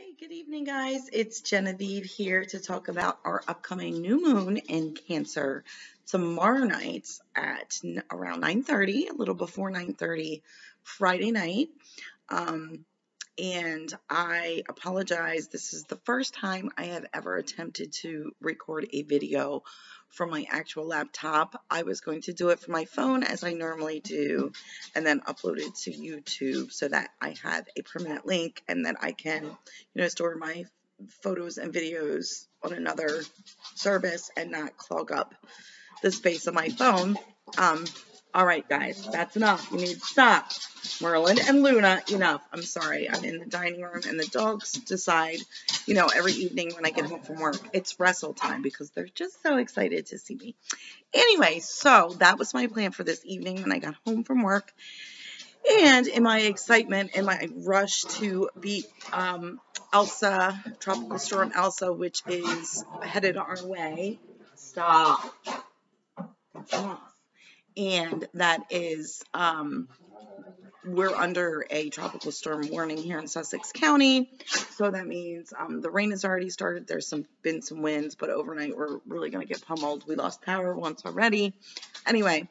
Hey, good evening, guys. It's Genevieve here to talk about our upcoming new moon in Cancer tomorrow night at around 9:30, a little before 9:30 Friday night. Um, and I apologize. This is the first time I have ever attempted to record a video from my actual laptop. I was going to do it from my phone as I normally do, and then upload it to YouTube so that I have a permanent link and that I can, store my photos and videos on another service and not clog up the space of my phone. Um, all right, guys, that's enough. You need to stop. Merlin and Luna, enough. I'm sorry. I'm in the dining room, and the dogs decide, every evening when I get home from work, it's wrestle time because they're just so excited to see me. Anyway, so that was my plan for this evening when I got home from work. And in my excitement, in my rush to beat Elsa, Tropical Storm Elsa, which is headed our way. Stop. And that is, we're under a tropical storm warning here in Sussex County. So that means the rain has already started. There's been some winds, but overnight we're really going to get pummeled. We lost power once already. Anyway,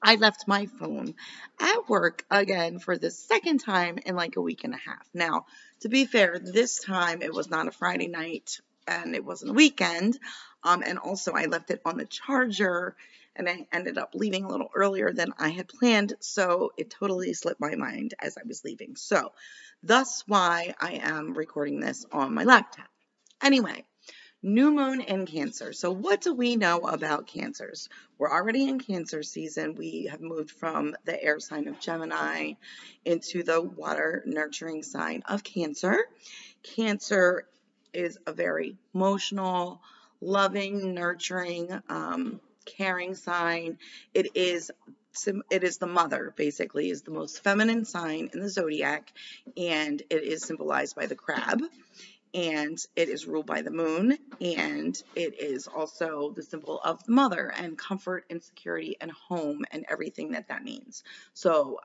I left my phone at work again for the second time in like a week and a half. Now, to be fair, this time it was not a Friday night and it wasn't a weekend. And also I left it on the charger and I ended up leaving a little earlier than I had planned. So it totally slipped my mind as I was leaving. So thus why I am recording this on my laptop. Anyway. New moon in Cancer. So what do we know about Cancers? We're already in Cancer season. We have moved from the air sign of Gemini into the water nurturing sign of Cancer. Cancer is a very emotional, loving, nurturing, caring sign. It is the mother, basically, is the most feminine sign in the zodiac, and it is symbolized by the crab. And it is ruled by the moon, and it is also the symbol of the mother and comfort and security and home and everything that means. So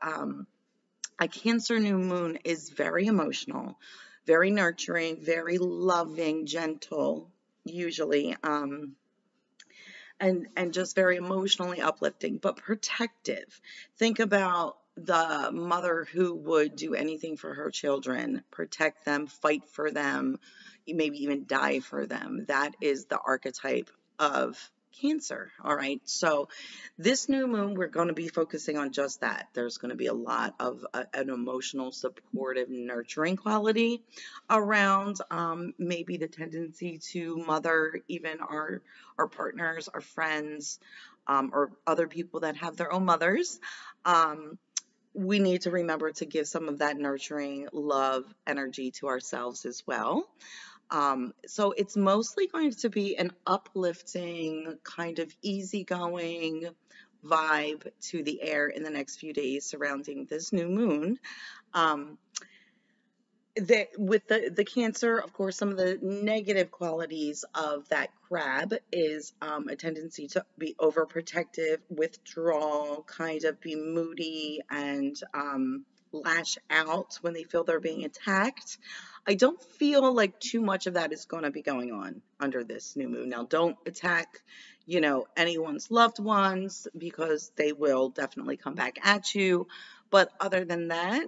a Cancer new moon is very emotional, very nurturing, very loving, gentle, usually, and just very emotionally uplifting, but protective. Think about the mother who would do anything for her children, protect them, fight for them, maybe even die for them. That is the archetype of Cancer. All right. So this new moon, we're going to be focusing on just that. There's going to be a lot of an emotional, supportive, nurturing quality around maybe the tendency to mother even our partners, our friends, or other people that have their own mothers. We need to remember to give some of that nurturing love energy to ourselves as well. So it's mostly going to be an uplifting, kind of easygoing vibe to the air in the next few days surrounding this new moon. With the Cancer, of course, some of the negative qualities of that crab is a tendency to be overprotective, withdraw, kind of be moody, and lash out when they feel they're being attacked. I don't feel like too much of that is going to be going on under this new moon. Now, don't attack, anyone's loved ones, because they will definitely come back at you. But other than that,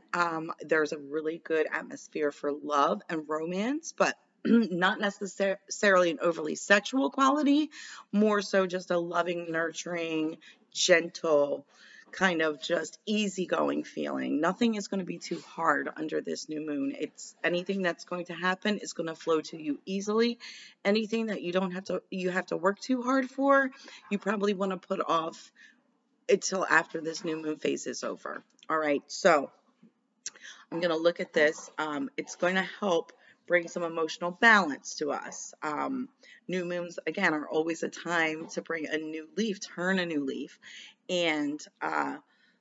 there's a really good atmosphere for love and romance, but not necessarily an overly sexual quality, more so just a loving, nurturing, gentle, kind of just easygoing feeling. Nothing is going to be too hard under this new moon. It's anything that's going to happen is going to flow to you easily. Anything that you have to work too hard for, you probably want to put off until after this new moon phase is over. All right, so I'm going to look at this. It's going to help bring some emotional balance to us. New moons, again, are always a time to bring a new leaf, turn a new leaf. And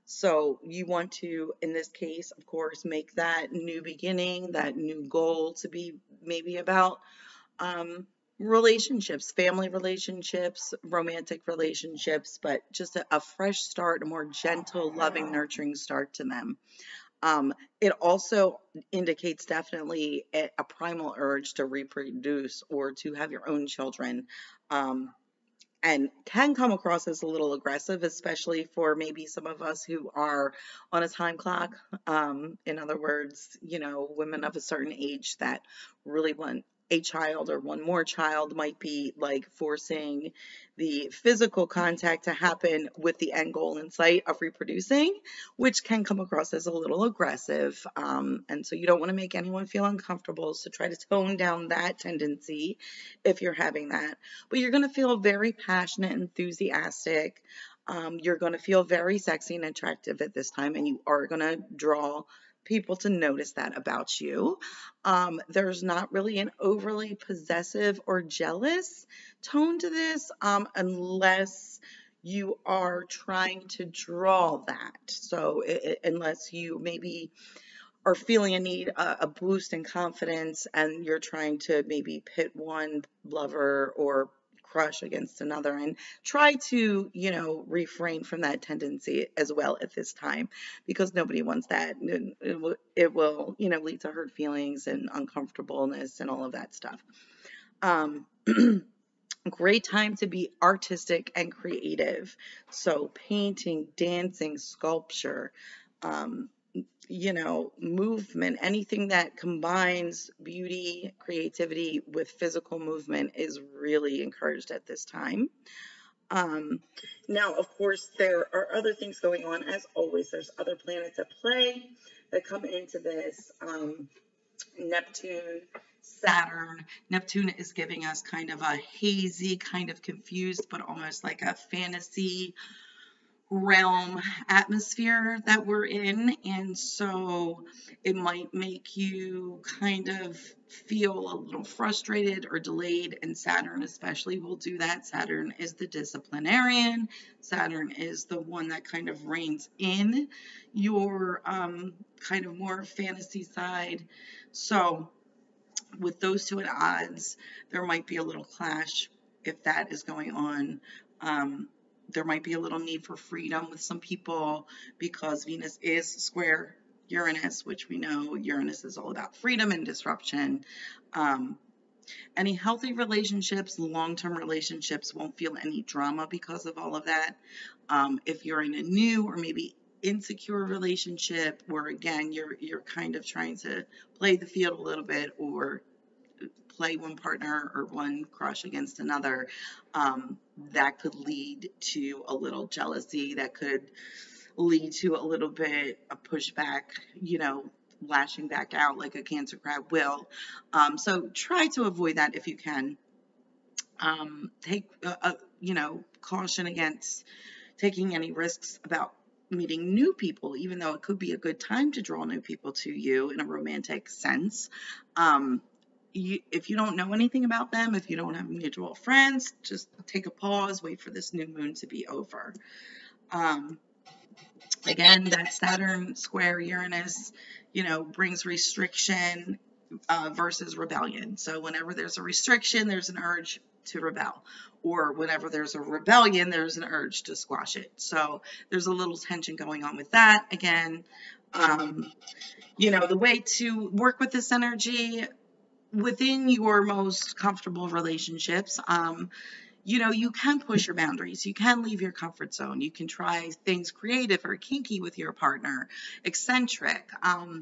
so you want to, in this case, of course, make that new beginning, that new goal to be maybe about relationships, family relationships, romantic relationships, but just a fresh start, a more gentle, loving, nurturing start to them. It also indicates definitely a primal urge to reproduce or to have your own children. Um, and can come across as a little aggressive, especially for maybe some of us who are on a time clock. In other words, women of a certain age that really want a child or one more child might be like forcing the physical contact to happen with the end goal in sight of reproducing, which can come across as a little aggressive. And so you don't want to make anyone feel uncomfortable. So try to tone down that tendency if you're having that. But you're going to feel very passionate, enthusiastic. You're going to feel very sexy and attractive at this time, and you are going to draw people to notice that about you. There's not really an overly possessive or jealous tone to this, unless you are trying to draw that. So unless you maybe are feeling a need, a boost in confidence, and you're trying to maybe pit one lover or crush against another, and try to, refrain from that tendency as well at this time, because nobody wants that. It will, lead to hurt feelings and uncomfortableness and all of that stuff. Um, Great time to be artistic and creative. So painting, dancing, sculpture, um, movement, anything that combines beauty, creativity with physical movement is really encouraged at this time. Um, Now, of course, there are other things going on. As always, there's other planets at play that come into this. Neptune, Saturn. Neptune is giving us kind of a hazy, kind of confused, but almost like a fantasy realm atmosphere that we're in, and so it might make you kind of feel a little frustrated or delayed, and Saturn especially will do that. Saturn is the disciplinarian. Saturn is the one that kind of reins in your kind of more fantasy side. So with those two at odds, there might be a little clash if that is going on. There might be a little need for freedom with some people because Venus is square Uranus, which we know Uranus is all about freedom and disruption. Any healthy relationships, long-term relationships, won't feel any drama because of all of that. If you're in a new or maybe insecure relationship where, again, you're kind of trying to play the field a little bit or play one partner or one crush against another, that could lead to a little jealousy, that could lead to a little bit of pushback, lashing back out like a Cancer crab will. So try to avoid that if you can. Take, caution against taking any risks about meeting new people, even though it could be a good time to draw new people to you in a romantic sense. If you don't know anything about them, if you don't have mutual friends, just take a pause, wait for this new moon to be over. Again, that Saturn square Uranus, brings restriction versus rebellion. So whenever there's a restriction, there's an urge to rebel. Or whenever there's a rebellion, there's an urge to squash it. So there's a little tension going on with that. Again, the way to work with this energy within your most comfortable relationships, you can push your boundaries. You can leave your comfort zone. You can try things creative or kinky with your partner, eccentric,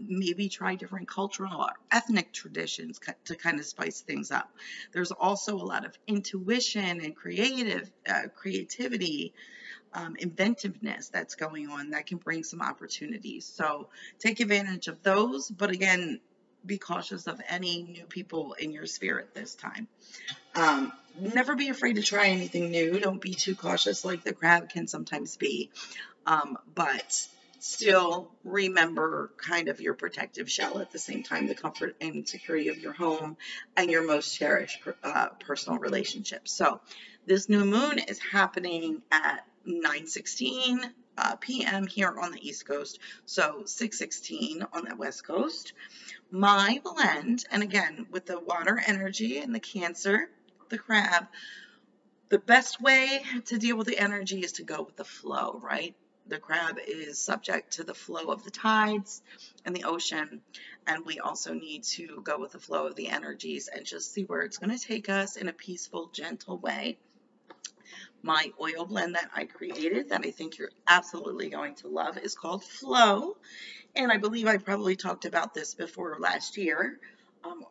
maybe try different cultural or ethnic traditions to kind of spice things up. There's also a lot of intuition and creativity, inventiveness that's going on that can bring some opportunities. So take advantage of those, but again, be cautious of any new people in your sphere at this time. Never be afraid to try anything new. Don't be too cautious like the crab can sometimes be. But still remember kind of your protective shell at the same time, the comfort and security of your home and your most cherished personal relationships. So this new moon is happening at 9:16 p.m. here on the East Coast, so 6:16 on the West Coast. My blend, and again, with the water energy and the Cancer, the crab, the best way to deal with the energy is to go with the flow, right? the crab is subject to the flow of the tides and the ocean, and we also need to go with the flow of the energies and just see where it's going to take us in a peaceful, gentle way. My oil blend that I created that I think you're absolutely going to love is called Flow, and I believe I probably talked about this before last year. Um,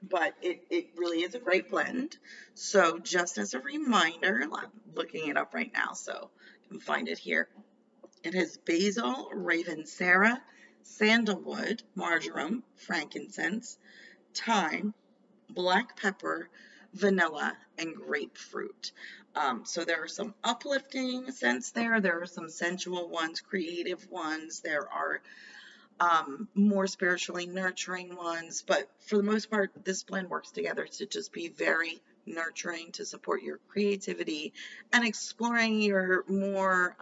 but it really is a great blend. So just as a reminder, I'm looking it up right now so you can find it here. It has basil, ravensara, sandalwood, marjoram, frankincense, thyme, black pepper, vanilla, and grapefruit. So there are some uplifting scents there. There are some sensual ones, creative ones. There are more spiritually nurturing ones, but for the most part, this blend works together to just be very nurturing to support your creativity and exploring your more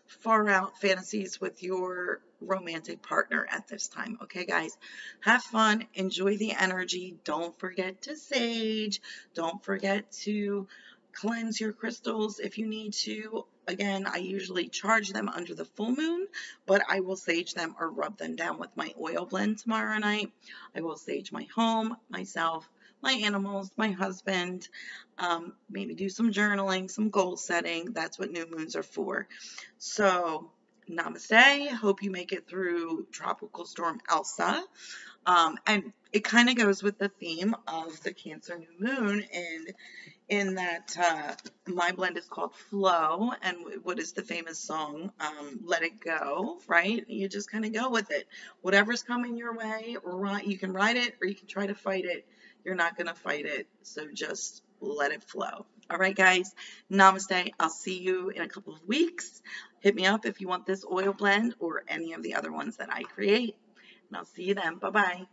far out fantasies with your romantic partner at this time. Okay, guys, have fun, enjoy the energy. Don't forget to sage. Don't forget to cleanse your crystals if you need to. Again, I usually charge them under the full moon, but I will sage them or rub them down with my oil blend tomorrow night. I will sage my home, myself, my animals, my husband, maybe do some journaling, some goal setting. That's what new moons are for. So, namaste. Hope you make it through Tropical Storm Elsa. And it kind of goes with the theme of the Cancer new moon, and in that my blend is called Flow, and what is the famous song, Let It Go, right? You just kind of go with it. Whatever's coming your way, you can ride it or you can try to fight it. You're not going to fight it, so just let it flow. All right, guys, namaste. I'll see you in a couple of weeks. Hit me up if you want this oil blend or any of the other ones that I create, and I'll see you then. Bye-bye.